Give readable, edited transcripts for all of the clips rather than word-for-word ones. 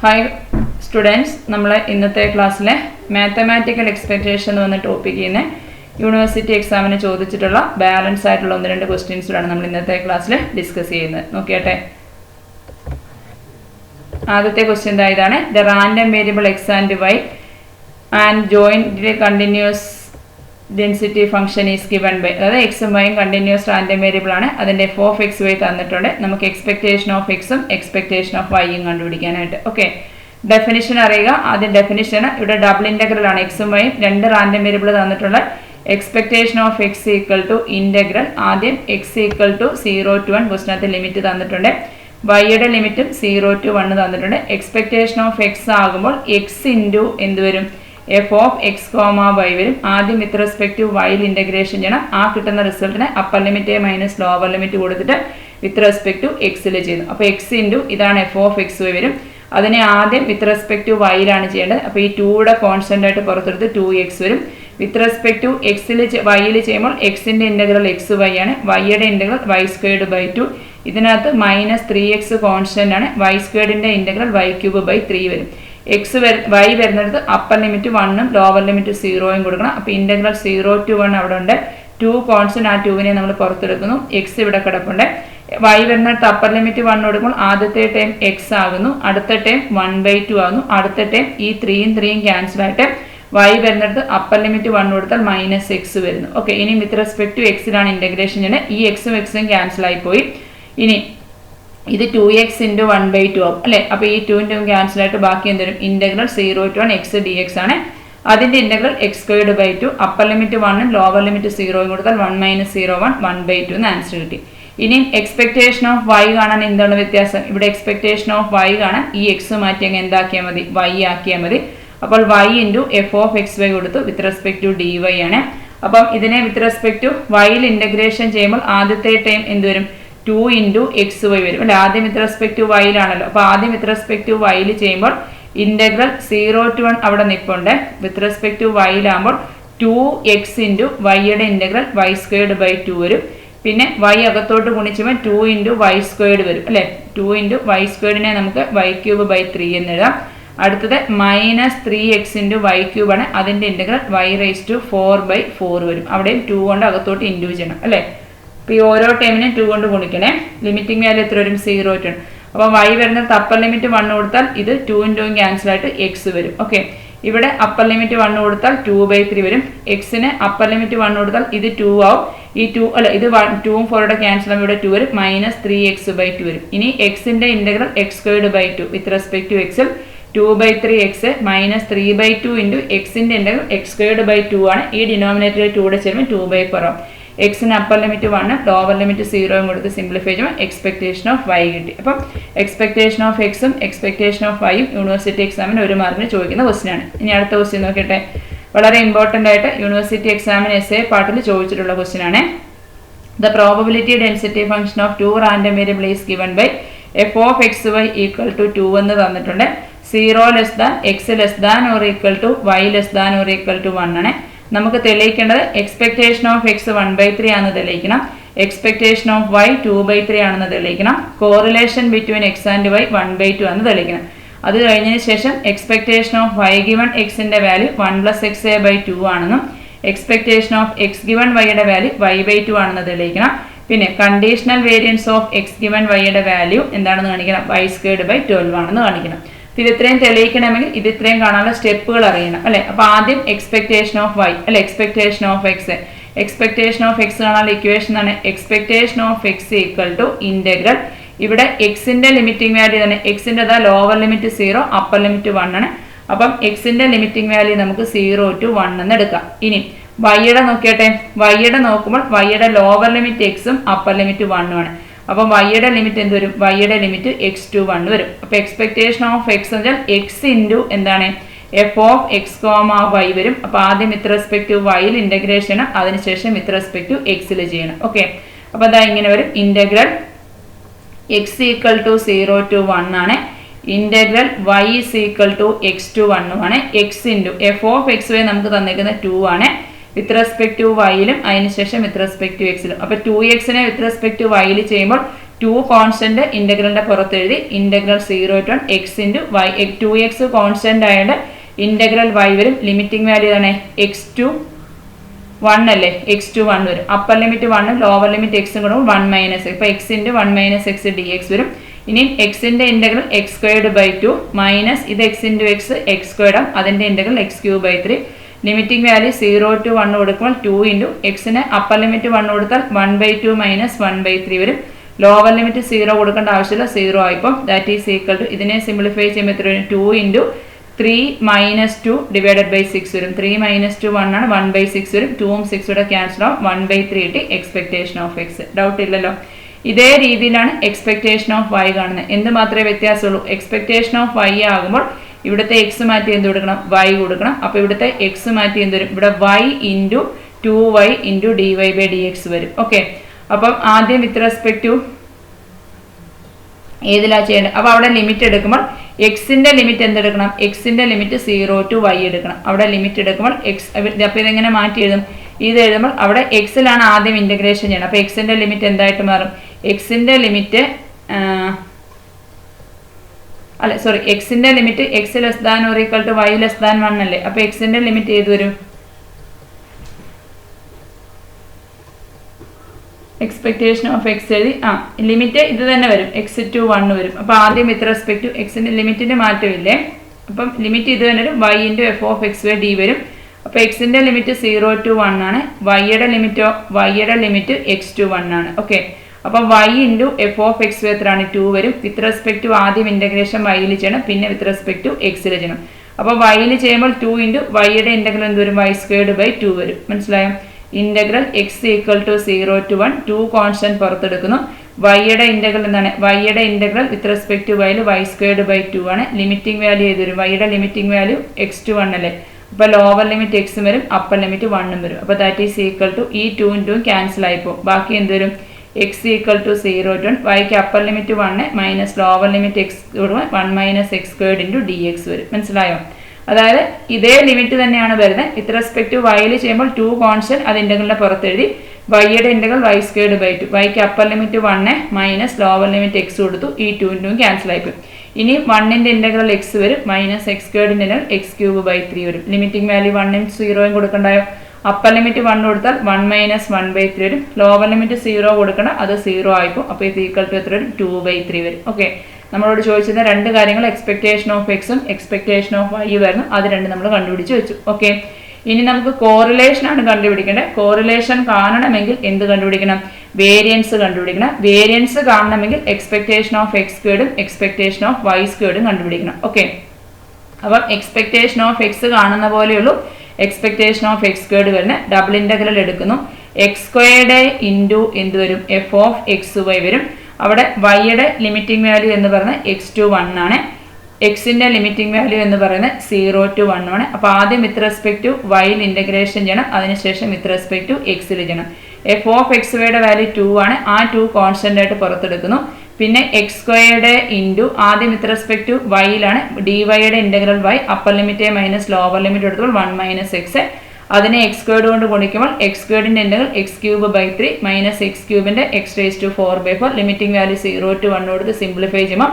Hi students, നമ്മൾ ഇന്നത്തെ ക്ലാസ്സിലെ മാത്തമാറ്റിക്കൽ എക്സ്പെക്റ്റേഷൻ എന്ന് പറഞ്ഞ ടോപ്പിക്കിൽ നിന്ന് യൂണിവേഴ്സിറ്റി എക്സാമിന് ചോദിച്ചിട്ടുള്ള ബാലൻസ് ആയിട്ടുള്ള 1-2 ക്വസ്റ്റ്യൻസിലാണ് നമ്മൾ ഇന്നത്തെ ക്ലാസ്സിൽ ഡിസ്കസ് ചെയ്യുന്നത്. നോക്കിയാട്ടെ, ആദ്യത്തെ ക്വസ്റ്റ്യൻ ഇതാണ്. The random variable X and Y and joint continuous density function is given by, അതായത് എക്സും വൈയും കണ്ടിന്യൂസ് റാൻഡം വേരിയബിൾ ആണ്. അതിൻ്റെ എഫ് ഓഫ് എക്സ് വൈ തന്നിട്ടുണ്ട്. നമുക്ക് എക്സ്പെക്ടേഷൻ ഓഫ് എക്സും എക്സ്പെക്ടേഷൻ ഓഫ് വൈയും കണ്ടുപിടിക്കാനായിട്ട്. ഓക്കെ, ഡെഫിനിഷൻ അറിയുക. ആദ്യം ഡെഫിനിഷൻ ഇവിടെ ഡബിൾ ഇൻ്റഗ്രൽ ആണ്. എക്സും വൈയും 2 റാൻഡം വേരിയബിൾ തന്നിട്ടുള്ള expectation of X equal to integral ആദ്യം എക്സ് ഈക്വൽ ടു 0 to 1 ക്വസ്റ്റിനകത്ത് ലിമിറ്റ് തന്നിട്ടുണ്ട്. വൈയുടെ ലിമിറ്റും 0 to 1 തന്നിട്ടുണ്ട്. എക്സ്പെക്ടേഷൻ ഓഫ് എക്സ് ആകുമ്പോൾ എക്സ് ഇൻറ്റു എന്ത് വരും, F of X comma Y വരും. ആദ്യം വിത്ത് റെസ്പെക്ട് ടു വൈയിൽ ഇൻ്റഗ്രേഷൻ ചെയ്യണം. ആ കിട്ടുന്ന റിസൾട്ടിനെ upper limit minus lower limit കൊടുത്തിട്ട് വിത്ത് റെസ്പെക്ട് ടു എക്സിൽ ചെയ്യുന്നു. അപ്പോൾ എക്സ് ഇൻറ്റു ഇതാണ് എഫ് ഓഫ് എക്സ് വൈ വരും. അതിനെ ആദ്യം വിത്ത് റെസ്പെക്ട് ടു വൈയിലാണ് ചെയ്യേണ്ടത്. അപ്പോൾ ഈ 2യുടെ കോൺസ്റ്റൻ്റ് ആയിട്ട് പുറത്തെടുത്ത് 2x വരും. വിത്ത് റെസ്പെക്ട് ടു വൈയിൽ ചെയ്യുമ്പോൾ എക്സിൻ്റെ ഇൻ്റഗ്രൽ എക്സ് വൈ ആണ്. വൈയുടെ ഇൻ്റഗ്രൽ വൈ സ്ക്വയർഡ് ബൈ 2. ഇതിനകത്ത് മൈനസ് 3x കോൺസ്റ്റൻ്റ് ആണ്. വൈ സ്ക്വയർഡിൻ്റെ ഇൻ്റഗ്രൽ വൈ ക്യൂബ് ബൈ 3 വരും. വൈ വരുന്നിടത്ത് അപ്പർ ലിമിറ്റ് 1ഉം ലോവർ ലിമിറ്റ് 0ഉം കൊടുക്കണം. അപ്പോൾ ഇൻ്റഗ്രൽ 0 to 1 അവിടെ ഉണ്ട്. 2 കോൺസ്റ്റൻ്റ്, ആ 2വിനെ നമ്മൾ പുറത്തെടുക്കുന്നു. എക്സ് ഇവിടെ കിടപ്പുണ്ട്. വൈ വരുന്നിടത്ത് അപ്പർ ലിമിറ്റ് 1 കൊടുക്കുമ്പോൾ ആദ്യത്തെ ടൈം എക്സ് ആകുന്നു, അടുത്ത ടൈം 1/2 ആകുന്നു, അടുത്ത ടൈം ഈ 3ഉം ക്യാൻസൽ ആയിട്ട് വൈ വരുന്നിടത്ത് അപ്പർ ലിമിറ്റ് 1 കൊടുത്താൽ മൈനസ് എക്സ് വരുന്നു. ഓക്കെ, ഇനി വിത്ത് റെസ്പെക്ട് ടു എക്സിലാണ് ഇൻ്റഗ്രേഷൻ ചെയ്യുന്നത്. ഈ എക്സും ക്യാൻസൽ ആയിപ്പോയി. ഇനി ഇത് 2x ഇൻറ്റു 1/2 ആവും അല്ലേ. അപ്പോൾ ഈ 2 ക്യാൻസൽ ആയിട്ട് ബാക്കി എന്തുവരും, integral 0 to 1 X D X ആണ്. അതിൻ്റെ integral X squared by 2. Upper limit 1ഉം ലോവർ ലിമിറ്റ് 0ഉം കൊടുത്താൽ 1 - 0 1 1/2 എന്ന് ആൻസർ കിട്ടി. ഇനിയും എക്സ്പെക്ടേഷൻ ഓഫ് വൈ കാണാൻ എന്താണ് വ്യത്യാസം, ഇവിടെ എക്സ്പെക്ടേഷൻ ഓഫ് വൈ കാണാൻ ഈ എക്സ് മാറ്റി അങ്ങ് എന്താക്കിയാൽ മതി, വൈ ആക്കിയാൽ മതി. അപ്പോൾ Y into F of X Y കൊടുത്തു with respect to D Y ആണ്. അപ്പം ഇതിനെ വിത്ത് റെസ്പെക്ട് ടു വൈയിൽ ഇൻ്റഗ്രേഷൻ ചെയ്യുമ്പോൾ ആദ്യത്തെ ടൈം എന്തുവരും, 2 ഇൻറ്റു എക്സ് വൈ വരും അല്ലെ. ആദ്യം വിത്ത് റെസ്പെക്ട് ടു വൈയിലാണല്ലോ. അപ്പോൾ ആദ്യം വിത്ത് റെസ്പെക്ട് ടു വൈയിൽ ചെയ്യുമ്പോൾ ഇൻ്റഗ്രൽ 0 to 1 അവിടെ നിൽപ്പുണ്ട്. വിത്ത് റെസ്പെക്ട് ടു വൈയിലാകുമ്പോൾ 2x ഇൻറ്റു വൈയുടെ ഇൻ്റഗ്രൽ വൈ സ്ക്വയർഡ് ബൈ 2 വരും. പിന്നെ വൈ അകത്തോട്ട് ഗുണിച്ചുമ്പോൾ 2 ഇൻറ്റു വൈ സ്ക്വയർഡ് വരും അല്ലേ. 2 ഇൻറ്റു വൈ സ്ക്വയർഡിനെ നമുക്ക് വൈ ക്യൂബ് ബൈ 3 എന്ന് എഴുതാം. അടുത്തത് മൈനസ് 3x ഇൻറ്റു വൈ ക്യൂബാണ്. അതിൻ്റെ ഇൻ്റഗ്രൽ വൈ റൈസ് ടു 4/4 വരും. അവിടെയും 2 കൊണ്ട് അകത്തോട്ട് ഇൻറ്റു ചെയ്യണം അല്ലേ. അപ്പോൾ ഈ ഓരോ ടൈമിനും 2 കൊണ്ട് ഗുണിക്കണേ. ലിമിറ്റിംഗ് വാല്യൂ എത്ര വരും, 0 to 1. അപ്പോൾ വൈ വരുന്നത് അപ്പർ ലിമിറ്റ് 1 കൊടുത്താൽ ഇത് 2 ക്യാൻസൽ ആയിട്ട് എക്സ് വരും. ഓക്കെ, ഇവിടെ അപ്പർ ലിമിറ്റ് 1 കൊടുത്താൽ 2/3 വരും. എക്സിന് അപ്പർ ലിമിറ്റ് 1 കൊടുത്താൽ ഇത് 2 ആവും. ഈ 2 അല്ല, ഇത് 2ഉം 4യുടെ ക്യാൻസൽ ആകുമ്പോൾ ഇവിടെ 2 വരും. മൈനസ് 3x/2 വരും. ഇനി എക്സിൻ്റെ integral X squared by 2 with respect to എക്സിൽ 2/3x മൈനസ് 3/2 ഇൻറ്റു എക്സിൻ്റെ ഇൻ്റഗ്രൽ എക്സ് സ്ക്വയർഡ് ബൈ 2 ആണ്. ഈ ഡിനോമിനേറ്ററിൽ 2 ചേരുമ്പോൾ 2/4 ആവും. എക്സിന് അപ്പർ ലിമിറ്റ് 1 ലോവർ ലിമിറ്റ് 0ഉം കൊടുത്ത് സിംപ്ലിഫൈ ചെയ്യുമ്പോൾ എക്സ്പെക്ടേഷൻ ഓഫ് വൈ കിട്ടി. അപ്പം എക്സ്പെക്ടേഷൻ ഓഫ് എക്സും എക്സ്പെക്ടേഷൻ ഓഫ് വൈയും യൂണിവേഴ്സിറ്റി എക്സാമിന് 1 മാർക്കിന് ചോദിക്കുന്ന ക്വസ്റ്റ്യൻ ആണ്. ഇനി അടുത്ത ക്വസ്റ്റ്യൻ നോക്കിയിട്ട്, വളരെ ഇമ്പോർട്ടൻ്റ് ആയിട്ട് യൂണിവേഴ്സിറ്റി എക്സാമിന് എസ്എ പാർട്ടിൽ ചോദിച്ചിട്ടുള്ള ക്വസ്റ്റ്യൻ ആണ്. The probability density function of 2 random variable is given by F of X Y equal to 2 എന്ന് തന്നിട്ടുണ്ട്. 0 less than X less than or equal to Y less than or equal to 1 ആണ്. നമുക്ക് തെളിയിക്കേണ്ടത് expectation of X 1/3 ആണെന്ന് തെളിയിക്കണം. Expectation of Y 2/3 ആണെന്ന് തെളിയിക്കണം. Correlation between X and Y 1/2 ആണെന്ന് തെളിയിക്കണം. അത് കഴിഞ്ഞതിന് ശേഷം എക്സ്പെക്ടേഷൻ ഓഫ് വൈ ഗിവൺ എക്സിൻ്റെ വാല്യൂ 1 + xa/2 ആണെന്നും എക്സ്പെക്ടേഷൻ ഓഫ് എക്സ് ഗിവൺ വൈയുടെ വാല്യൂ y/2 ആണെന്ന് തെളിയിക്കണം. പിന്നെ conditional variance of X given വൈയുടെ വാല്യൂ എന്താണെന്ന് കാണിക്കണം, y സ്ക്വയർഡ് ബൈ 12 ആണെന്ന് കാണിക്കണം. ഇത് ഇത്രയും തെളിയിക്കണമെങ്കിൽ ഇത് ഇത്രയും കാണാനുള്ള സ്റ്റെപ്പുകൾ അറിയണം അല്ലേ. അപ്പോൾ ആദ്യം എക്സ്പെക്ടേഷൻ ഓഫ് വൈ അല്ലെ, expectation of X. Expectation of X കാണാനുള്ള ഇക്വേഷൻ ആണ് expectation of X equal to integral. ഇവിടെ എക്സിൻ്റെ ലിമിറ്റിംഗ് വാല്യൂ തന്നെ, എക്സിൻ്റെ ലോവർ ലിമിറ്റ് 0 അപ്പർ ലിമിറ്റ് 1 ആണ്. അപ്പം എക്സിൻ്റെ ലിമിറ്റിംഗ് വാല്യൂ നമുക്ക് 0 to 1 എന്ന് എടുക്കാം. ഇനി വൈയുടെ നോക്കിയട്ടെ, വൈയുടെ നോക്കുമ്പോൾ വൈയുടെ ലോവർ ലിമിറ്റ് എക്സും അപ്പർ ലിമിറ്റ് 1ഉം ആണ്. അപ്പം വൈയുടെ ലിമിറ്റ് എന്ത് വരും, വൈയുടെ ലിമിറ്റ് x to 1 വരും. അപ്പോൾ എക്സ്പെക്ടേഷൻ ഓഫ് എക്സ് എന്ന് വെച്ചാൽ എക്സ് ഇൻറ്റു എന്താണ്, F of X comma Y വരും. അപ്പോൾ ആദ്യം വിത്ത് റെസ്പെക്ട് ടു വൈയിൽ ഇൻ്റഗ്രേഷൻ ചെയ്യണം, അതിനുശേഷം വിത്ത് റെസ്പെക്ട് ടു എക്സിൽ ചെയ്യണം. ഓക്കെ, അപ്പോൾ അതാ ഇങ്ങനെ വരും. Integral X equal to 0 to 1 ആണ്. Integral Y is equal to x to 1 ആണ്. X into F of X Y നമുക്ക് തന്നിരിക്കുന്ന 2 ആണ്. വിത്ത് റെസ്പെക്ട് ടു വൈയിലും അതിനുശേഷം വിത്ത് റെസ്പെക്ട് ടു എക്സിലും. അപ്പോൾ 2x വിത്ത് റെസ്പെക്ട് ടു വൈയിൽ ചെയ്യുമ്പോൾ 2 കോൺസ്റ്റന്റ് ഇന്റഗ്രലിന്റെ പുറത്ത് എഴുതി integral 0 to 1 x into y 2x constant ആയതുകൊണ്ട് ഇന്റഗ്രൽ y വരും ലിമിറ്റിംഗ് വാല്യൂ ആണ് x to 1 അല്ലേ x to 1 വരും upper limit 1 lower limit x കൂടെ 1 മൈനസ് ഇപ്പൊ x into 1 minus x dx വരും ഇനി x ന്റെ integral x squared by 2 minus ഇത് x into x x squared ആണ് അതിന്റെ integral x cube by 3 limiting value 0 to 1 കൊടുക്കുമ്പോൾ 2 into x ന് അപ്പർ ലിമിറ്റ് 1 കൊടുത്താൽ 1/2 മൈനസ് 1/3 വരും ലോവർ ലിമിറ്റ് 0 കൊടുക്കേണ്ട ആവശ്യമില്ല 0 ആയിപ്പോൾ ദാറ്റ് ഈസ് ഈക്വൽ ടു ഇതിനെ സിംപ്ലിഫൈ ചെയ്യുമ്പോൾ എത്ര വരും 2 into 3 minus 2 divided by 6 വരും 3 minus 2 1 ആണ് 1/6 വരും 2 ഉം 6 കൂടെ ക്യാൻസൽ ആവും 1/3 കിട്ടി എക്സ്പെക്ടേഷൻ ഓഫ് എക്സ് ഡൗട്ട് ഇല്ലല്ലോ ഇതേ രീതിയിലാണ് എക്സ്പെക്ടേഷൻ ഓഫ് വൈ കാണുന്നത് എന്ത് മാത്രമേ വ്യത്യാസമുള്ളൂ എക്സ്പെക്ടേഷൻ ഓഫ് വൈ ആകുമ്പോൾ ഇവിടുത്തെ എക്സ് മാറ്റി എന്ത് കൊടുക്കണം വൈ കൊടുക്കണം അപ്പോൾ ഇവിടുത്തെ എക്സ് മാറ്റി എന്ത് വരും ഇവിടെ y into 2y into dy/dx വരും ഓക്കെ അപ്പം ആദ്യം വിത്ത് റെസ്പെക്ട് ടു ഏതിലാണ് ചെയ്യേണ്ടത് അപ്പോൾ അവിടെ ലിമിറ്റ് എടുക്കുമ്പോൾ എക്സിന്റെ ലിമിറ്റ് എന്തെടുക്കണം എക്സിന്റെ ലിമിറ്റ് 0 to y എടുക്കണം അവിടെ ലിമിറ്റ് എടുക്കുമ്പോൾ എക്സ് അപ്പോൾ ഇതെങ്ങനെ മാറ്റി എഴുതും ഇത് എഴുതുമ്പോൾ അവിടെ എക്സിലാണ് ആദ്യം ഇൻ്റഗ്രേഷൻ ചെയ്യണം അപ്പോൾ എക്സിന്റെ ലിമിറ്റ് എന്തായിട്ട് മാറും എക്സിന്റെ ലിമിറ്റ് അല്ല സോറി എക്സിന്റെ limit X less than or equal to Y less than 1 അല്ലേ അപ്പോൾ എക്സിന്റെ ലിമിറ്റ് ഏത് വരും എക്സ്പെക്ടേഷൻ ഓഫ് എക്സ് എഴുതി ലിമിറ്റ് ഇത് തന്നെ വരും എക്സ് ടു 1 വരും അപ്പോൾ ആദ്യം വിത്ത് റെസ്പെക്ട് ടു എക്സിന്റെ ലിമിറ്റിന്റെ മാറ്റമില്ലേ അപ്പം ലിമിറ്റ് ഇത് തന്നെ വരും y into F of X by D വരും അപ്പോൾ എക്സിന്റെ ലിമിറ്റ് 0 to 1 ആണ് വൈയുടെ ലിമിറ്റ് എക്സ് ടു 1 ആണ് ഓക്കെ അപ്പോൾ y into F of X എത്രയാണ് 2 വരും വിത്ത് റെസ്പെക്ട് ടു ആദ്യം ഇൻ്റഗ്രേഷൻ വൈയിൽ ചെയ്യണം പിന്നെ വിത്ത് റെസ്പെക്ട് ടു എക്സിൽ ചെയ്യണം അപ്പോൾ വൈയിൽ ചെയ്യുമ്പോൾ 2 ഇൻറ്റു വൈയുടെ ഇൻ്റഗ്രൽ എന്ത് വരും y സ്ക്വയർഡ് ബൈ 2 വരും മനസ്സിലായോ integral X equal to 0 to 1 2 constant പുറത്തെടുക്കുന്നു വൈയുടെ ഇന്റഗ്രൽ എന്താണ് വൈയുടെ ഇന്റഗ്രൽ വിത്ത് റെസ്പെക്ട് ടു വൈയിൽ y സ്ക്വയർഡ് ബൈ 2 ആണ് ലിമിറ്റിംഗ് വാല്യൂ ഏത് വരും വൈയുടെ ലിമിറ്റിംഗ് വാല്യൂ എക്സ് ടു 1 അല്ലേ അപ്പോൾ ലോവർ ലിമിറ്റ് എക്സും വരും അപ്പർ ലിമിറ്റ് 1 വരും അപ്പോൾ ദാറ്റ് ഈസ് ഈക്വൽ ടു ഈ 2 × 2 ക്യാൻസൽ ആയിപ്പോൾ ബാക്കി എന്ത് വരും എക്സ് ഈക്വൽ ടു 0 to 1 വൈക്ക് upper limit 1 minus lower limit X കൊടുക്കുമ്പോൾ 1 minus X squared into D X വരും മനസ്സിലായോ അതായത് ഇതേ ലിമിറ്റ് തന്നെയാണ് വരുന്നത് വിത്ത് റെസ്പെക്ട് ടു വൈയിൽ ചെയ്യുമ്പോൾ 2 കോൺസ്റ്റന്റ് അത് ഇന്റഗ്രലിന്റെ പുറത്ത് എഴുതി വൈയുടെ ഇന്റഗ്രൽ y സ്ക്വയർഡ് ബൈ 2 വൈക്ക് upper limit 1 minus lower limit X കൊടുത്തു ഈ 2 × 2 ക്യാൻസൽ ആയിപ്പോയി ഇനി 1ന്റെ ഇന്റഗ്രൽ എക്സ് വരും മൈനസ് എക്സ് സ്ക്വയർഡിന്റെ ഇന്റഗ്രൽ എക്സ് ക്യൂബ് ബൈ 3 വരും ലിമിറ്റിംഗ് വാല്യൂ 1 ഉം 0 ഉം കൊടുക്കണ്ടായോ അപ്പർ ലിമിറ്റ് 1 കൊടുത്താൽ 1 മൈനസ് 1/3 വരും ലോവർ ലിമിറ്റ് 0 കൊടുക്കണം അത് 0 ആയിപ്പോൾ അപ്പോൾ ഇത് ഈക്വൽ ടു എത്ര വരും 2/3 വരും ഓക്കെ നമ്മളോട് ചോദിച്ചത് രണ്ട് കാര്യങ്ങൾ എക്സ്പെക്ടേഷൻ ഓഫ് എക്സും എക്സ്പെക്ടേഷൻ ഓഫ് വൈ വരുന്നു അത് രണ്ട് നമ്മൾ കണ്ടുപിടിച്ച് വെച്ചു ഓക്കെ ഇനി നമുക്ക് കോറിലേഷൻ ആണ് കണ്ടുപിടിക്കേണ്ടത് കോറിലേഷൻ കാണണമെങ്കിൽ എന്ത് കണ്ടുപിടിക്കണം വേരിയൻസ് കണ്ടുപിടിക്കണം വേരിയൻസ് കാണണമെങ്കിൽ എക്സ്പെക്ടേഷൻ ഓഫ് എക്സ് സ്ക്വയർഡും എക്സ്പെക്ടേഷൻ ഓഫ് വൈ സ്ക്വയർഡും കണ്ടുപിടിക്കണം ഓക്കെ അപ്പം എക്സ്പെക്ടേഷൻ ഓഫ് എക്സ് കാണുന്ന പോലെയുള്ളൂ എക്സ്പെക്ടേഷൻ ഓഫ് എക്സ് സ്ക്വയർഡ് വരുന്ന ഡബിൾ ഇന്റഗ്രൽ എടുക്കുന്നു എക്സ് സ്ക്വയർഡ് ഇൻറ്റു എന്ത് വരും എഫ് ഓഫ് എക്സ് വൈ വരും അവിടെ വൈയുടെ ലിമിറ്റിംഗ് വാല്യൂ എന്ന് പറയുന്നത് എക്സ് ടു 1 ആണ് എക്സിന്റെ ലിമിറ്റിംഗ് വാല്യൂ എന്ന് പറയുന്നത് 0 to 1 ആണ് അപ്പോൾ ആദ്യം വിത്ത് റെസ്പെക്ട് ടു വൈയിൽ ഇന്റഗ്രേഷൻ ചെയ്യണം അതിനുശേഷം വിത്ത് റെസ്പെക്ട് ടു എക്സിൽ ചെയ്യണം എഫ് ഓഫ് എക്സ് വൈയുടെ വാല്യൂ 2 ആണ് ആ 2 കോൺസ്റ്റന്റ് ആയിട്ട് പുറത്തെടുക്കുന്നു പിന്നെ എക്സ് സ്ക്വയർഡ് ഇൻറ്റു ആദ്യം വിത്ത് റെസ്പെക്ട് ടു വൈയിലാണ് ഡി വൈയുടെ integral Y upper limit minus lower limit എടുത്തപ്പോൾ 1 മൈനസ് എക്സ് അതിനെ എക്സ് സ്ക്വയർഡ് കൊണ്ട് ഗുണിക്കുമ്പോൾ എക്സ് സ്ക്വയർഡിന്റെ integral X cube by 3 minus X ക്യൂബിന്റെ X raise to 4/4 limiting value 0 to 1 കൊടുത്ത് സിംപ്ലിഫൈ ചെയ്യുമ്പോൾ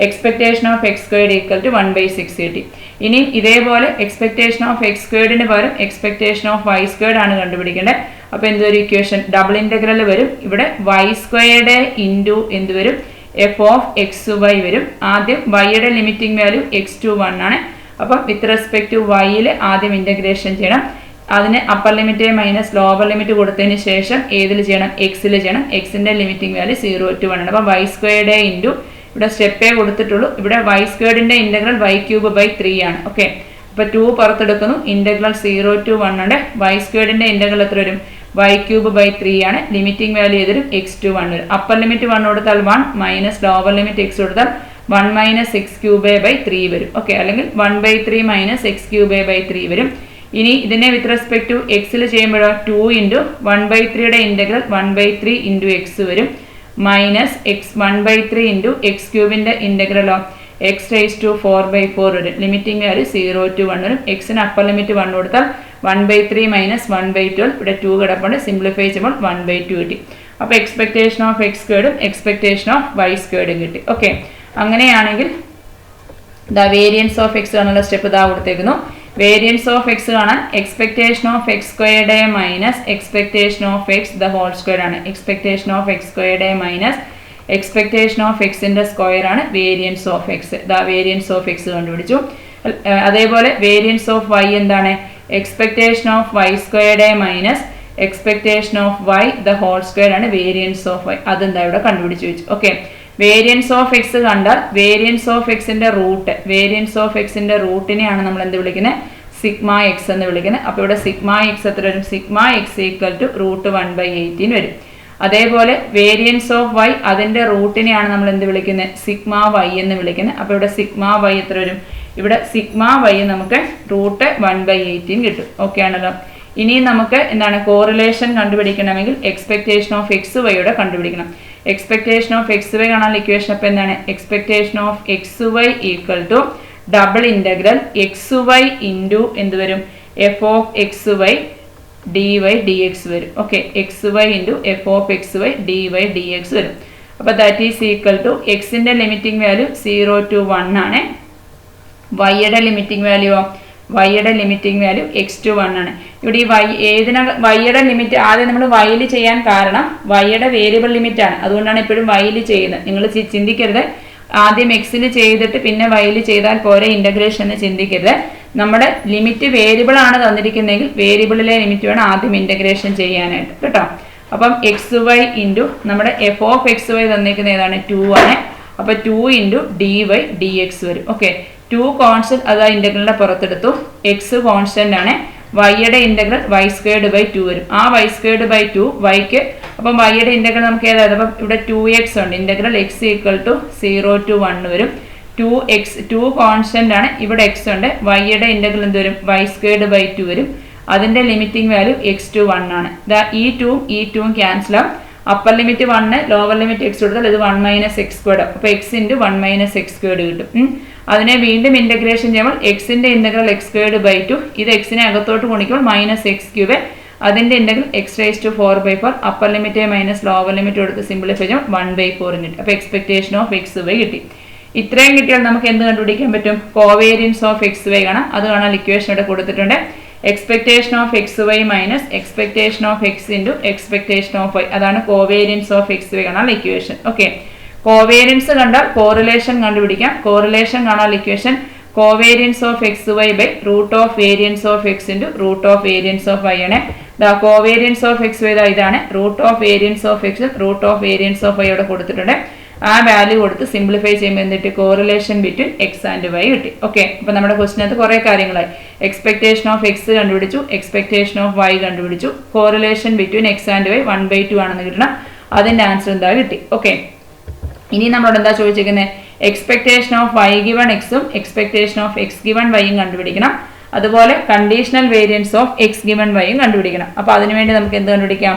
expectation of X squared equal to 1/6 കിട്ടി ഇനി ഇതേപോലെ എക്സ്പെക്ടേഷൻ ഓഫ് എക്സ് സ്ക്വയർഡിന് പകരം എക്സ്പെക്ടേഷൻ ഓഫ് വൈ സ്ക്വയർഡ് ആണ് കണ്ടുപിടിക്കേണ്ടത് അപ്പോൾ എന്തൊരു ഇക്വേഷൻ ഡബിൾ ഇന്റഗ്രൽ വരും ഇവിടെ y സ്ക്വയർഡ് ഇൻറ്റു എന്ത് വരും എഫ് ഓഫ് എക്സ് വൈ വരും ആദ്യം വൈയുടെ ലിമിറ്റിംഗ് വാല്യൂ എക്സ് ടു 1 ആണ് അപ്പം വിത്ത് റെസ്പെക്ട് ടു വൈയിൽ ആദ്യം ഇന്റഗ്രേഷൻ ചെയ്യണം അതിന് upper limit minus lower limit കൊടുത്തതിന് ശേഷം ഏതിൽ ചെയ്യണം എക്സിൽ ചെയ്യണം എക്സിന്റെ ലിമിറ്റിംഗ് വാല്യൂ 0 to 1 ആണ് അപ്പം y സ്ക്വയർഡ് ഇൻറ്റു ഇവിടെ സ്റ്റെപ്പേ കൊടുത്തിട്ടുള്ളൂ ഇവിടെ y സ്ക്വയർഡിന്റെ ഇന്റഗ്രൽ y ക്യൂബ് ബൈ 3 ആണ് ഓക്കെ അപ്പോൾ 2 പുറത്തെടുക്കുന്നു ഇന്റഗ്രൽ 0 to 1 ഉണ്ട് y സ്ക്വയർഡിന്റെ ഇന്റഗ്രൽ എത്ര വരും y ക്യൂബ് ബൈ 3 ആണ് ലിമിറ്റിംഗ് വാല്യൂ ഏതൊരു എക്സ് ടു 1 വരും അപ്പർ ലിമിറ്റ് 1 കൊടുത്താൽ 1 മൈനസ് ലോവർ ലിമിറ്റ് എക്സ് കൊടുത്താൽ 1 മൈനസ് എക്സ് ക്യൂബ് ബൈ 3 വരും ഓക്കെ അല്ലെങ്കിൽ 1/3 മൈനസ് എക്സ് ക്യൂബ് ബൈ 3 വരും ഇനി ഇതിനെ വിത്ത് റെസ്പെക്ട് ടു എക്സിൽ ചെയ്യുമ്പോഴോ 2 ഇൻറ്റു 1/3യുടെ ഇന്റഗ്രൽ 1/3 ഇൻറ്റു എക്സ് വരും മൈനസ് എക്സ് 1/3 ഇൻറ്റു എക്സ് ക്യൂബിന്റെ ഇന്റഗ്രലോ എക്സ് റേസ് ടു 4/4 വരും ലിമിറ്റിംഗ് വാല്യൂ 0 to 1 വരും എക്സിന് അപ്പർ ലിമിറ്റ് 1 കൊടുത്താൽ 1/3 മൈനസ് 1/12 ഇവിടെ 2 കിടപ്പുണ്ട് സിംപ്ലിഫൈ ചെയ്യുമ്പോൾ 1/2 കിട്ടി അപ്പോൾ എക്സ്പെക്ടേഷൻ ഓഫ് എക്സ് സ്ക്വയർഡും എക്സ്പെക്ടേഷൻ ഓഫ് വൈ സ്ക്വയർഡും കിട്ടി. ഓക്കെ, അങ്ങനെയാണെങ്കിൽ വേരിയൻസ് ഓഫ് എക്സ് കാണാനുള്ള സ്റ്റെപ്പ് ഇതാ കൊടുത്തേക്കുന്നു. വേരിയൻസ് ഓഫ് എക്സ് കാണാൻ expectation of X squared minus expectation of X the whole square ആണ്. Expectation of X squared minus expectation of എക്സിന്റെ സ്ക്വയർ ആണ് variance of X. Variance of X കണ്ടുപിടിച്ചു. അതേപോലെ variance of Y എന്താണ്? Expectation of Y squared minus expectation of Y the whole square ആണ് variance of Y. അതെന്താ ഇവിടെ കണ്ടുപിടിച്ചു വെച്ചു. ഓക്കെ, വേരിയൻസ് ഓഫ് എക്സ് കണ്ടാൽ വേരിയൻസ് ഓഫ് എക്സിന്റെ റൂട്ട്, വേരിയൻസ് ഓഫ് എക്സിന്റെ റൂട്ടിനെയാണ് നമ്മൾ എന്ത് വിളിക്കുന്നത്? സിഗ്മ എക്സ് എന്ന് വിളിക്കുന്നത്. അപ്പോൾ ഇവിടെ സിഗ്മ എക്സ് എത്ര വരും? സിഗ്മ എക്സ് ഈക്വൽ ടു √1/18 വരും. അതേപോലെ വേരിയൻസ് ഓഫ് വൈ അതിന്റെ റൂട്ടിനെയാണ് നമ്മൾ എന്ത് വിളിക്കുന്നത്? സിഗ്മ വൈ എന്ന് വിളിക്കുന്നത്. അപ്പോൾ ഇവിടെ സിഗ്മ വൈ എത്ര വരും? ഇവിടെ സിഗ്മ വൈ നമുക്ക് √1/18 കിട്ടും. ഓക്കെ ആണല്ലോ. ഇനി നമുക്ക് എന്താണ് കോറിലേഷൻ കണ്ടുപിടിക്കണമെങ്കിൽ എക്സ്പെക്ടേഷൻ ഓഫ് എക്സ് വൈയുടെ കണ്ടുപിടിക്കണം. എക്സ്പെക്ടേഷൻ ഓഫ് എക്സ് വൈ കാണാൻ ഇക്വേഷൻ അപ്പോൾ എന്താണ്? Expectation of X Y equal to double integral X Y into എന്ത് വരും? F of X Y D Y D X വരും. Okay, X Y into F of X Y D Y D X വരും. അപ്പോൾ that is equal to എക്സിൻ്റെ limiting value 0 to 1 ആണ്. വൈയുടെ limiting വാല്യൂയോ? വൈയുടെ limiting value x to 1 ആണ്. ഇവിടെ ഈ വൈയുടെ ലിമിറ്റ് ആദ്യം നമ്മൾ വൈയിൽ ചെയ്യാൻ കാരണം വൈയുടെ വേരിയബിൾ ലിമിറ്റ് ആണ്. അതുകൊണ്ടാണ് എപ്പോഴും വൈയിൽ ചെയ്യുന്നത്. നിങ്ങൾ ചിന്തിക്കരുത് ആദ്യം എക്സിൽ ചെയ്തിട്ട് പിന്നെ വൈയിൽ ചെയ്താൽ പോരെ ഇൻ്റഗ്രേഷൻ എന്ന് ചിന്തിക്കരുത്. നമ്മുടെ ലിമിറ്റ് വേരിയബിൾ ആണ് തന്നിരിക്കുന്നതെങ്കിൽ വേരിയബിളിലെ ലിമിറ്റ് വേണം ആദ്യം ഇൻ്റഗ്രേഷൻ ചെയ്യാനായിട്ട് കേട്ടോ. അപ്പം എക്സ് വൈ ഇൻറ്റു നമ്മുടെ എഫ് ഓഫ് എക്സ് വൈ തന്നിരിക്കുന്നത് ഏതാണ്? 2 ആണ്. അപ്പോൾ 2 into D Y D X വരും. ഓക്കെ, 2 കോൺസ്റ്റന്റ് അത് ഇൻ്റഗ്രലിൻ്റെ പുറത്തെടുത്തു. എക്സ് കോൺസ്റ്റന്റ് ആണ്. വൈയുടെ ഇൻ്റഗ്രൽ y²/2 വരും. ആ y²/2 വൈക്ക് അപ്പം വൈയുടെ ഇൻ്റഗ്രൽ നമുക്ക് ഏതായത്? അപ്പം ഇവിടെ 2x ഉണ്ട്. Integral x equal to 0 to 1 വരും. 2 കോൺസ്റ്റന്റ് ആണ്. ഇവിടെ x ഉണ്ട്. വൈയുടെ ഇൻ്റഗ്രൽ എന്ത് വരും? y²/2 വരും. അതിൻ്റെ ലിമിറ്റിംഗ് വാല്യൂ x to 1 ആണ്. ഈ 2ഉം ക്യാൻസൽ ആവും. Upper limit 1 lower limit x കൊടുത്താൽ ഇത് 1 - x². അപ്പോൾ x × 1 - x² കിട്ടും. അതിനെ വീണ്ടും ഇൻ്റഗ്രേഷൻ ചെയ്യുമ്പോൾ എക്സിൻ്റെ ഇൻ്റഗ്രൽ x²/2 ഇത് എക്സിനെ അകത്തോട്ട് ഗുണിക്കുമ്പോൾ -x³ അതിൻ്റെ integral x⁴/4 upper limit minus lower limit കൊടുത്ത് സിംപ്ലിഫൈ ചെയ്യുമ്പോൾ 1/4 കിട്ടും. അപ്പോൾ എക്സ്പെക്ടേഷൻ ഓഫ് എക്സ് വൈ കിട്ടി. ഇത്രയും കിട്ടിയാൽ നമുക്ക് എന്ത് കണ്ടുപിടിക്കാൻ പറ്റും? കോവേരിയൻസ് ഓഫ് എക്സ് വൈ കാണാം. അത് കാണാൻ ഇക്വേഷൻ ഇവിടെ കൊടുത്തിട്ടുണ്ട്. Expectation of X Y minus expectation of X into expectation of Y അതാണ് കോവേരിയൻസ് ഓഫ് എക്സ് വൈ കാണാൻ ഇക്വേഷൻ. ഓക്കെ, കോവേരിയൻസ് കണ്ടാൽ കോറിലേഷൻ കണ്ടുപിടിക്കാം. കോറിലേഷൻ കാണാൻ equation covariance of X Y by √root variance of X into √root variance of Y ആണ്. Covariance of X Y ഇതാണ്. √Root variance of എക്സും √root variance of Y ഇവിടെ കൊടുത്തിട്ടുണ്ട്. ആ വാല്യൂ കൊടുത്ത് സിംപ്ലിഫൈ ചെയ്യുമ്പോൾ എന്നിട്ട് correlation between X and Y കിട്ടി. ഓക്കെ, അപ്പോൾ നമ്മുടെ ക്വസ്റ്റിനകത്ത് കുറേ കാര്യങ്ങളായി. എക്സ്പെക്ടേഷൻ ഓഫ് എക്സ് കണ്ടുപിടിച്ചു, എക്സ്പെക്ടേഷൻ ഓഫ് വൈ കണ്ടുപിടിച്ചു, correlation between X and Y 1/2 ആണെന്ന് കിട്ടണം. അതിൻ്റെ ആൻസർ എന്താ കിട്ടി. ഓക്കെ, ഇനി നമ്മളോട് എന്താ ചോദിച്ചിരിക്കുന്നത്? എക്സ്പെക്ടേഷൻ ഓഫ് വൈ ഗിവൺ എക്സും എക്സ്പെക്ടേഷൻ ഓഫ് എക്സ് ഗിവൺ വൈയും കണ്ടുപിടിക്കണം. അതുപോലെ conditional variance of X given വൈയും കണ്ടുപിടിക്കണം. അപ്പോൾ അതിനുവേണ്ടി നമുക്ക് എന്ത് കണ്ടുപിടിക്കാം?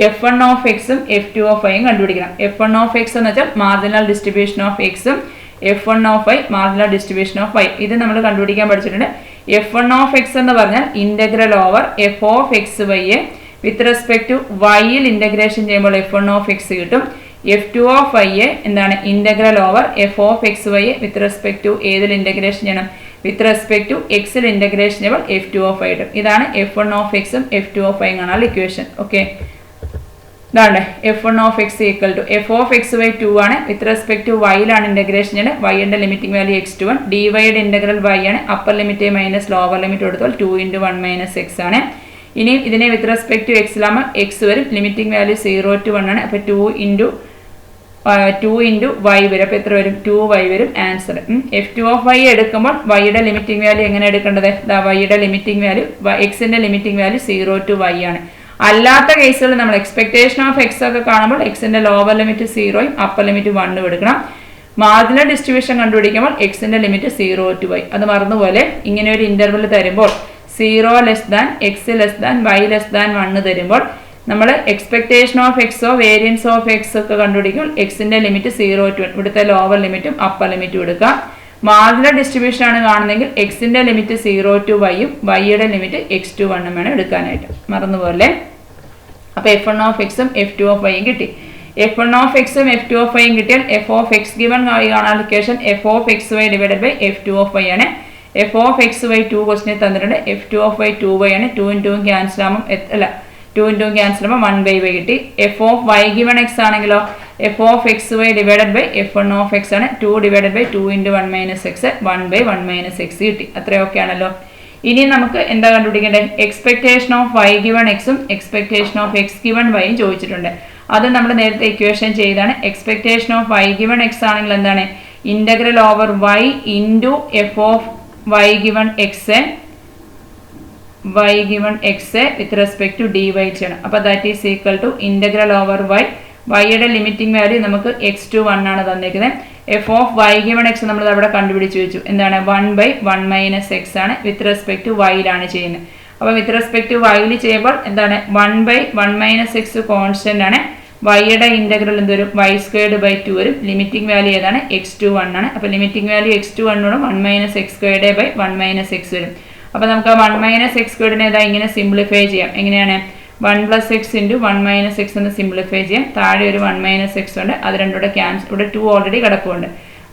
f1 ഓഫ് എക്സും f2 ഓഫ് വൈയും കണ്ടുപിടിക്കണം. f1 ഓഫ് എക്സ് എന്ന് വെച്ചാൽ മാർജിനൽ ഡിസ്ട്രിബ്യൂഷൻ ഓഫ് എക്സും f1 of Y marginal distribution of Y. ഇത് നമ്മൾ കണ്ടുപിടിക്കാൻ പഠിച്ചിട്ടുണ്ട്. f1 ഓഫ് എക്സ് എന്ന് പറഞ്ഞാൽ integral over f of X വൈയെ വിത്ത് റെസ്പെക്ട് ടു വൈയിൽ ഇൻ്റഗ്രേഷൻ ചെയ്യുമ്പോൾ f1 ഓഫ് എക്സ് കിട്ടും. f2 ഓഫ് വൈയെ എന്താണ്? Integral over f of X വൈയെ വിത്ത് റെസ്പെക്ട് ടു ഏതിൽ ഇൻ്റഗ്രേഷൻ ചെയ്യണം? വിത്ത് റെസ്പെക്ട് ടു എക്സിൽ ഇൻ്റഗ്രേഷൻ ചെയ്യുമ്പോൾ f2 ഓഫ് വൈ കിട്ടും. ഇതാണ് f1 ഓഫ് എക്സും f2 ഓഫ് വൈയും കാണാനുള്ള ഇക്വേഷൻ. ഓക്കെ, ഇതാണ് f1 of X equal to f of X Y 2 ആണ്. വിത്ത് റെസ്പെക്ട് ടു വൈയിലാണ് ഇൻ്റഗ്രേഷൻ ചെയ്യുന്നത്. വൈയുടെ ലിമിറ്റിംഗ് വാല്യൂ x1. ഡി വൈയുടെ ഇൻ്റഗ്രൽ വൈ ആണ്. Upper limit minus lower limit കൊടുത്താൽ 2 × 1 - x ആണ്. ഇനി ഇതിനെ വിത്ത് റെസ്പെക്ട് ടു എക്സിലാകുമ്പോൾ എക്സ് വരും. ലിമിറ്റിംഗ് വാല്യൂ 0 to 1 ആണ്. അപ്പോൾ 2 × y വരും. അപ്പോൾ എത്ര വരും? 2y വരും ആൻസർ. f2 ഓഫ് വൈ എടുക്കുമ്പോൾ വൈയുടെ ലിമിറ്റിംഗ് വാല്യൂ എങ്ങനെ എടുക്കേണ്ടത്? വൈയുടെ ലിമിറ്റിംഗ് വാല്യൂ എക്സിൻ്റെ ലിമിറ്റിംഗ് വാല്യൂ 0 to y ആണ്. അല്ലാത്ത കേസുകൾ നമ്മൾ എക്സ്പെക്ടേഷൻ ഓഫ് എക്സ് ഒക്കെ കാണുമ്പോൾ എക്സിൻ്റെ ലോവർ ലിമിറ്റ് 0യും അപ്പർ ലിമിറ്റ് 1 എടുക്കണം. മാർജിനൽ ഡിസ്ട്രിബ്യൂഷൻ കണ്ടുപിടിക്കുമ്പോൾ എക്സിൻ്റെ ലിമിറ്റ് 0 to y. അത് മറന്നുപോലെ ഇങ്ങനെ ഒരു ഇൻ്റർവൽ തരുമ്പോൾ 0 x y <1 തരുമ്പോൾ നമ്മൾ എക്സ്പെക്ടേഷൻ ഓഫ് എക്സോ വേരിയൻസ് ഓഫ് എക്സ് ഒക്കെ കണ്ടുപിടിക്കും. എക്സിൻ്റെ ലിമിറ്റ് 0 to 1 ഇവിടുത്തെ ലോവർ ലിമിറ്റും അപ്പർ ലിമിറ്റും എടുക്കുക. മാർജിനൽ ഡിസ്ട്രിബ്യൂഷൻ ആണ് കാണുന്നതെങ്കിൽ എക്സിൻ്റെ ലിമിറ്റ് 0 to yയും വൈയുടെ ലിമിറ്റ് x to 1 വേണം എടുക്കാനായിട്ട്. മറന്നുപോലെ അപ്പോൾ f1 ഓഫ് എക്സും f2 ഓഫ് വൈയും കിട്ടി. f1 ഓഫ് എക്സും f2 ഓഫ് വൈയും കിട്ടിയാൽ f of X given Y കാണാൻ equation f of X Y divided by f2 of Y ആണ്. f ഓഫ് എക്സ് വൈ 2 ക്വസ്റ്റിനെ തന്നിട്ടുണ്ട്. f2 ഓഫ് വൈ 2y ആണ്. 2 × 2 ക്യാൻസൽ ആകുമ്പോൾ 2 × 2 ക്യാൻസൽ ആകുമ്പോൾ 1/y കിട്ടി. f of Y given X ആണെങ്കിലോ f of X Y divided by f1 of X ആണ്. 2 divided by 2 × 1 - x 1/1 - x കിട്ടി. അത്രയൊക്കെ ആണല്ലോ. ഇനി നമുക്ക് എന്താ കണ്ടുപിടിക്കേണ്ടത്? എക്സ്പെക്ടേഷൻ ഓഫ് വൈ ഗിവൺ എക്സും എക്സ്പെക്ടേഷൻ ഓഫ് എക്സ് ഗിവൺ വൈയും ചോദിച്ചിട്ടുണ്ട്. അത് നമ്മൾ നേരത്തെ ഇക്വേഷൻ ചെയ്താണ്. Expectation of Y given X ആണെങ്കിൽ എന്താണ്? Integral over y into F of y given x with respect to dy ചെയ്യണം. അപ്പോൾ that is equal to integral over y. വൈയുടെ ലിമിറ്റിംഗ് വാല്യൂ നമുക്ക് x to 1 ആണ് തന്നിരിക്കുന്നത്. F of y given x നമ്മൾ അവിടെ കണ്ടുപിടിച്ച് വെച്ചു. എന്താണ്? 1/1 - x ആണ്. വിത്ത് റെസ്പെക്ട് ടു വൈയിലാണ് ചെയ്യുന്നത്. അപ്പോൾ വിത്ത് റെസ്പെക്ട് ടു വൈയിൽ ചെയ്യുമ്പോൾ എന്താണ്? 1/1 - x കോൺസ്റ്റന്റ് ആണ്. വൈയുടെ ഇന്റഗ്രൽ എന്ത് വരും? y²/2 വരും. ലിമിറ്റിംഗ് വാല്യൂ ഏതാണ്? x to 1 ആണ്. അപ്പോൾ ലിമിറ്റിംഗ് വാല്യൂ x to 1 ആണ് 1 - x²/1 - x വരും. അപ്പോൾ നമുക്ക് ആ 1 - x² ഏതാ ഇങ്ങനെ സിംപ്ലിഫൈ ചെയ്യാം. എങ്ങനെയാണ്? 1 + x × 1 - x എന്ന് സിംപ്ലിഫൈ ചെയ്യാം. താഴെ ഒരു 1 - x ഉണ്ട്. അത് രണ്ടുകൂടെ ക്യാൻസൽ. ഇവിടെ 2 ഓൾറെഡി കിടപ്പുണ്ട്.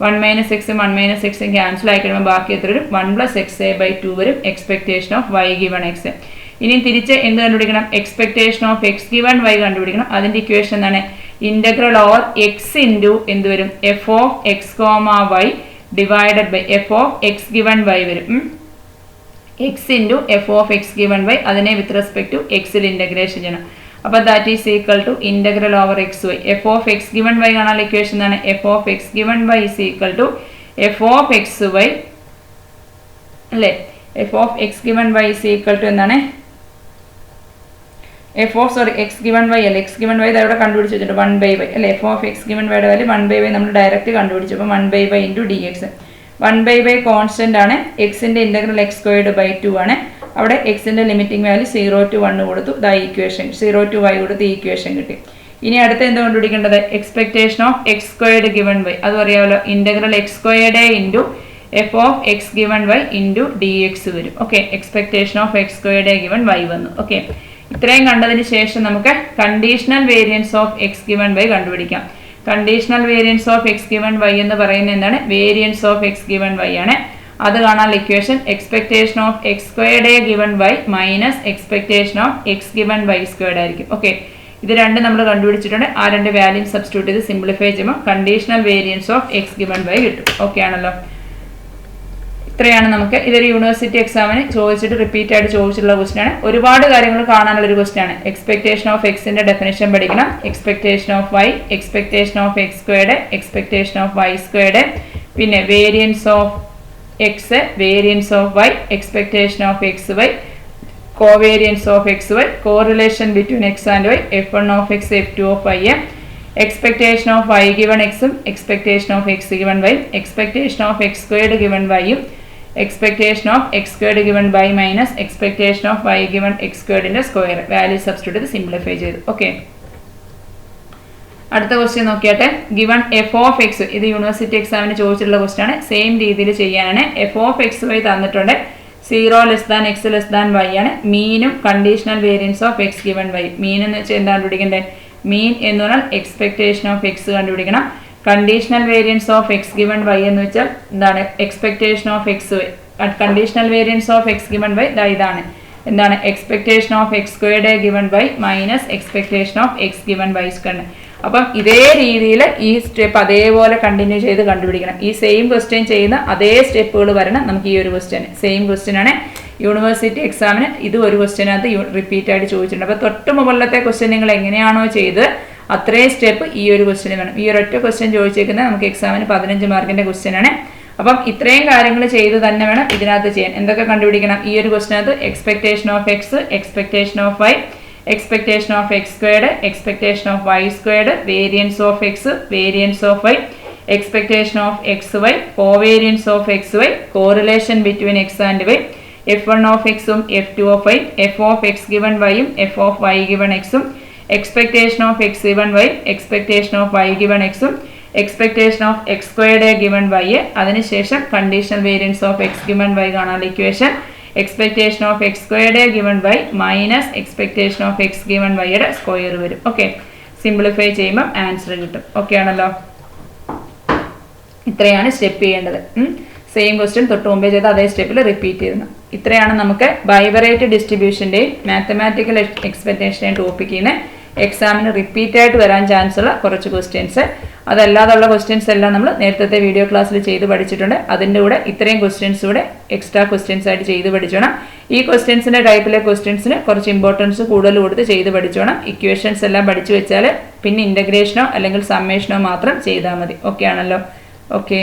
1 - x ഉം 1 - x ഉം ക്യാൻസൽ ആയി കഴിയുമ്പോൾ ബാക്കി എത്ര വരും? 1 + x/2 വരും. Expectation of y given x. ഇനി തിരിച്ച് എന്ത് കണ്ടുപിടിക്കണം? Expectation of X given Y കണ്ടുപിടിക്കണം. അതിന്റെ ഇക്വേഷൻ എന്താണ്? ഇന്റഗ്രൽ ഓവർ എക്സ് ഇൻറ്റു എന്ത് വരും? F of X Y divided by F of X given Y വരും. X into F of X given Y. അതിനെ വിത്ത് റെസ്പെക്ട് ടു എക്സിൽ integration ചെയ്യണം. അപ്പോൾ that is equal to integral over X Y. F of X given Y കാണാനുള്ള equation എന്താണ്? F of X given Y is equal to F of X Y അല്ലേ? F of X given Y is equal to എന്താണ്? X given Y അല്ലേ? X given Y അവിടെ കണ്ടുപിടിച്ച് വെച്ചിട്ട് 1/y അല്ലേ? F of X given വൈയുടെ value 1/y നമ്മൾ direct കണ്ടുപിടിച്ചു. അപ്പോൾ 1/y × dx. 1/y കോൺസ്റ്റന്റ് ആണ്. എക്സിന്റെ ഇന്റഗ്രൽ x²/2 ആണ്. അവിടെ എക്സിന്റെ ലിമിറ്റിംഗ് വാല്യൂ 0 to 1 കൊടുത്തു. ദാ ഇക്വേഷൻ 0 to y കൊടുത്ത് ഈ ഇക്വേഷൻ കിട്ടി. ഇനി അടുത്ത എന്താ കണ്ടുപിടിക്കേണ്ടത്? Expectation of x² given Y. അത് അറിയാമല്ലോ. Integral x² into F of X given Y into dx വരും. Okay. Expectation of x² given Y വന്നു. ഓക്കെ. ഇത്രയും കണ്ടതിന് ശേഷം നമുക്ക് conditional variance of X given Y കണ്ടുപിടിക്കാം. Conditional variance of X given Y എന്ന് പറയുന്നത് എന്താണ്? Variance of X given Y ആണ്. അത് കാണാനുള്ള equation expectation of x² given Y minus expectation of X given y² ആയിരിക്കും. ഓക്കെ. ഇത് രണ്ട് നമ്മൾ കണ്ടുപിടിച്ചിട്ടുണ്ട്. ആ രണ്ട് വാല്യൂം സബ്സ്റ്റിറ്റ്യൂട്ട് ചെയ്ത് സിംപ്ലിഫൈ ചെയ്യുമ്പോൾ conditional variance of X given Y കിട്ടും. ഓക്കെ ആണല്ലോ. ഇത്രയാണ് നമുക്ക്. ഇതൊരു യൂണിവേഴ്സിറ്റി എക്സാമിന് ചോദിച്ചിട്ട് റിപ്പീറ്റ് ആയിട്ട് ചോദിച്ചിട്ടുള്ള ക്വസ്റ്റ്യൻ ആണ്. ഒരുപാട് കാര്യങ്ങൾ കാണാനുള്ള ഒരു ക്വസ്റ്റ്യൻ ആണ്. എക്സ്പെക്ടേഷൻ ഓഫ് എക്സിന്റെ ഡെഫിനിഷൻ പഠിക്കണം. Expectation of Y, expectation of x², expectation of y², പിന്നെ variance of X, variance of Y, expectation of X Y, covariance of X Y, correlation between X and Y, f1 of X, f2 of Y, expectation of y given എക്സും expectation of X given Y, expectation of x² given വൈയും expectation of x² given Y minus expectation of y given x²ന്റെ square value substitute ചെയ്ത് simplify ചെയ്തു. Okay. അടുത്ത question നോക്കിയാട്ടെ. Given F of X. ഇത് university എക്സാമിന് ചോദിച്ചിട്ടുള്ള question ആണ്. Same രീതിയിൽ ചെയ്യാനാണ്. എഫ് ഓഫ് എക്സ് വൈ തന്നിട്ടുണ്ട്. 0 > x > y ആണ്. മീനും conditional variance of X given Y. Mean എന്ന് വെച്ചാൽ എന്താ കണ്ടുപിടിക്കേണ്ടത്? മീൻ എന്ന് പറഞ്ഞാൽ എക്സ്പെക്ടേഷൻ ഓഫ് എക്സ് കണ്ടുപിടിക്കണം. Conditional variance of X given Y എന്ന് വെച്ചാൽ എന്താണ്? Expectation of X Y. Conditional variance of X given Y ഇതാണ്. എന്താണ്? Expectation of x² given Y minus expectation of X given Y square. അപ്പം ഇതേ രീതിയിൽ ഈ സ്റ്റെപ്പ് അതേപോലെ കണ്ടിന്യൂ ചെയ്ത് കണ്ടുപിടിക്കണം. ഈ സെയിം ക്വസ്റ്റ്യൻ ചെയ്യുന്ന അതേ സ്റ്റെപ്പുകൾ വരണം നമുക്ക് ഈ ഒരു ക്വസ്റ്റ്യൻ. സെയിം ക്വസ്റ്റ്യൻ ആണ് യൂണിവേഴ്സിറ്റി എക്സാമിന്. ഇത് ഒരു ക്വസ്റ്റ്യനകത്ത് റിപ്പീറ്റ് ആയിട്ട് ചോദിച്ചിട്ടുണ്ട്. അപ്പോൾ തൊട്ട് മുകളിലത്തെ ക്വസ്റ്റ്യൻ നിങ്ങൾ എങ്ങനെയാണോ ചെയ്ത് അത്രയും സ്റ്റെപ്പ് ഈ ഒരു ക്വസ്റ്റ്യൻ വേണം. ഈ ഒരൊറ്റ ക്വസ്റ്റ്യൻ ചോദിച്ചേക്കുന്നത് നമുക്ക് എക്സാമിന് 15 മാർക്കിന്റെ ക്വസ്റ്റ്യൻ ആണ്. അപ്പം ഇത്രയും കാര്യങ്ങൾ ചെയ്ത് തന്നെ വേണം ഇതിനകത്ത് ചെയ്യാൻ. എന്തൊക്കെ കണ്ടുപിടിക്കണം? ഈ ഒരു ക്വസ്റ്റ്യനകത്ത് expectation of X, expectation of Y, expectation of x², expectation of y², variance of X, variance of Y, expectation of X Y, covariance of X Y, correlation between X and Y, f1 of എക്സും f2 of Y, F of X given വൈയും F of Y given എക്സും, expectation of X given Y, expectation of Y given എക്സും, expectation of x² given Y. അതിനുശേഷം conditional variance of X given Y കാണാനുള്ള equation expectation of X squared given Y minus expectation of X given ബൈയുടെ square വരും. Okay, simplify ചെയ്യുമ്പോൾ answer കിട്ടും. Okay ആണല്ലോ. ഇത്രയാണ് step ചെയ്യേണ്ടത്. സെയിം ക്വസ്റ്റ്യൻ തൊട്ട് മുമ്പേ ചെയ്ത് അതേ സ്റ്റെപ്പിൽ റിപ്പീറ്റ് ചെയ്യുന്നു. ഇത്രയാണ് നമുക്ക് ബൈവറേറ്റ് ഡിസ്ട്രിബ്യൂഷൻ്റെയും മാത്തമാറ്റിക്കൽ എക്സ്പെക്ടേഷൻ്റെയും ടോപ്പിക്കിൽ നിന്ന് എക്സാമിന് റിപ്പീറ്റ് ആയിട്ട് വരാൻ ചാൻസ് ഉള്ള കുറച്ച് ക്വസ്റ്റ്യൻസ്. അതല്ലാതുള്ള ക്വസ്റ്റ്യൻസ് എല്ലാം നമ്മൾ നേരത്തെ വീഡിയോ ക്ലാസ്സിൽ ചെയ്ത് പഠിച്ചിട്ടുണ്ട്. അതിൻ്റെ കൂടെ ഇത്രയും ക്വസ്റ്റ്യൻസ് കൂടെ എക്സ്ട്രാ ക്വസ്റ്റ്യൻസ് ആയിട്ട് ചെയ്ത് പഠിച്ചോണം. ഈ ക്വസ്റ്റ്യൻസിൻ്റെ ടൈപ്പിലെ ക്വസ്റ്റ്യൻസിന് കുറച്ച് ഇമ്പോർട്ടൻസ് കൂടുതൽ കൊടുത്ത് ചെയ്ത് പഠിച്ചോണം. ഇക്വേഷൻസ് എല്ലാം പഠിച്ചു വെച്ചാൽ പിന്നെ ഇൻ്റഗ്രേഷനോ അല്ലെങ്കിൽ സമ്മേഷനോ മാത്രം ചെയ്താൽ മതി. ഓക്കെ ആണല്ലോ. ഓക്കെ.